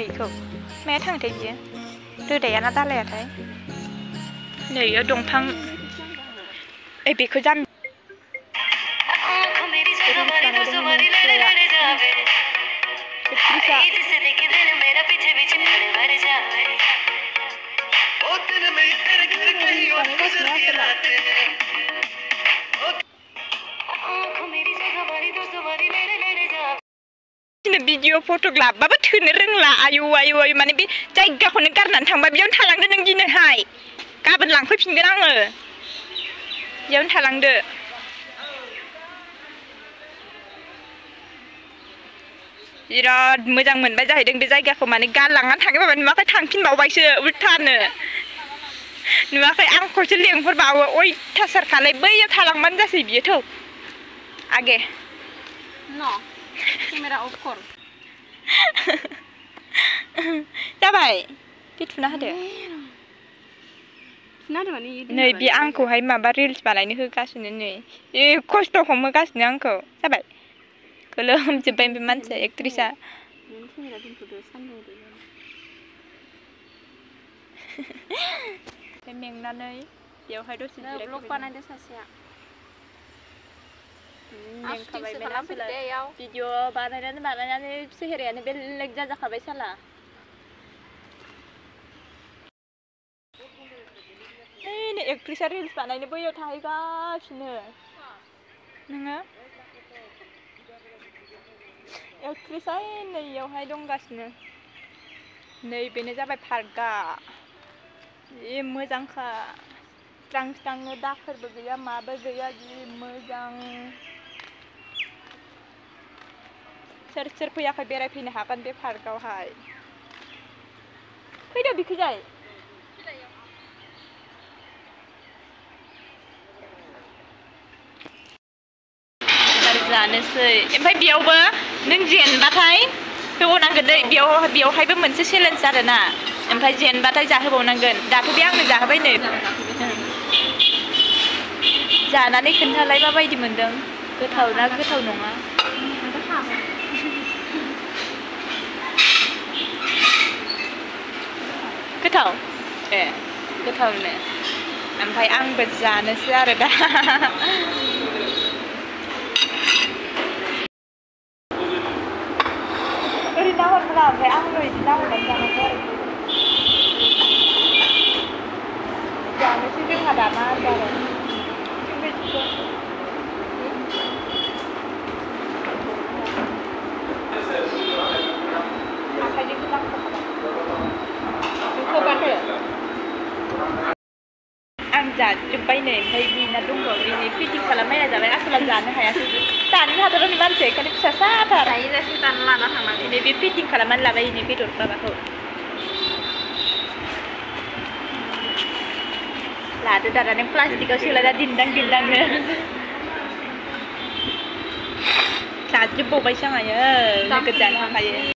इखौ माया थांथाय बियो रोदाया ना दालायाथाय नै दंफां बेखौ जाम भिडिअ फट' लाबाबो थोनो रोंला आयु आयु आयु माने बे जायगाखौनो गारनानै थांबा बेयावनो थालांदो नों दिनैहाय गाबोन लांफैफिनगोन आङो बेयावनो थालांदो बिराद मोजां मोनबाय जाहैदों बे जायगाखौ माने गारलांनानै थाङोबा नुवाखै थांफिनबावबायसो उल्थानो नुवाखै आंखौसो लेंहरबावो अयथासार खालाय बैयाव थालांबानो जासै बियो थौ आगे केमेरा अफ कर जाबाय बे थुना होदो नै बे आंखौहाय माबा रिल्स बानायनो होगासिनो नै खस्थ' हमहोगासिनो आंखौ जाबाय गोलोमजोब्बाय बे मानसिया एक्ट्रिसा मेंनानै बेवहाय दसे ब्लग बानायदो सासेया मेंखाबाय भिडिअ बानायनानै सेहेरायानो बेलेग जाजाखाबाय साला नै एक्ट्रिसा रिल्स बानायनो बैयाव थाहैगासिनो नोङो एक्ट्रिसा नैयावहाय दंगासिनो नै बेनो जाबाय पार्कआ जि मोजांखा स्रां स्रांनो दाखोरबो गैया माबो गैया जि मोजां सोर सोर फैयाखै बेरायफैनो हागोन बे पार्कआवहाय फैदो बिखैजाय जानोसै ओमफ्राय बेयावबो नों जेनबाथाय होबावनांगोन दै बेयावहायबो मोनसे चेलेन्ज आरोना ओमफ्राय जेनबाथाय जाहोबावनांगोन दाथ' बे आंनो जाहोबाय नै जानानै खोन्थालाय माबायदि मोनदों गोथाव ना गोथाव नङा गोथाव गोथावनो ओमफ्राय आंबो जानोसै आरो दा ओरैनो हरब्ला ओमफ्राय आंनो बिदि नाहरनानै जानांगौ आरो जानोसै जोंहा दाना आरो आखाइजों होबाथो आं जाजोब्बाय नै ओमफ्राय बिना दंबावो बिनि फिटिं खालामनायना जाबाय आसोलाव जानो हायासै दानो हादरनि मानसि ओंखायनो फिसा साथार जायजासे दानो लाना थांनानै नै बे फिटिं खालामनानै लाबाय नै बेदर माबाखौ लादो दाना नों प्लास्टिकआव सोलायना दिन्दां दिन्दांनो जाजोबबावबायसो आङो नोगोद जानो हाखायो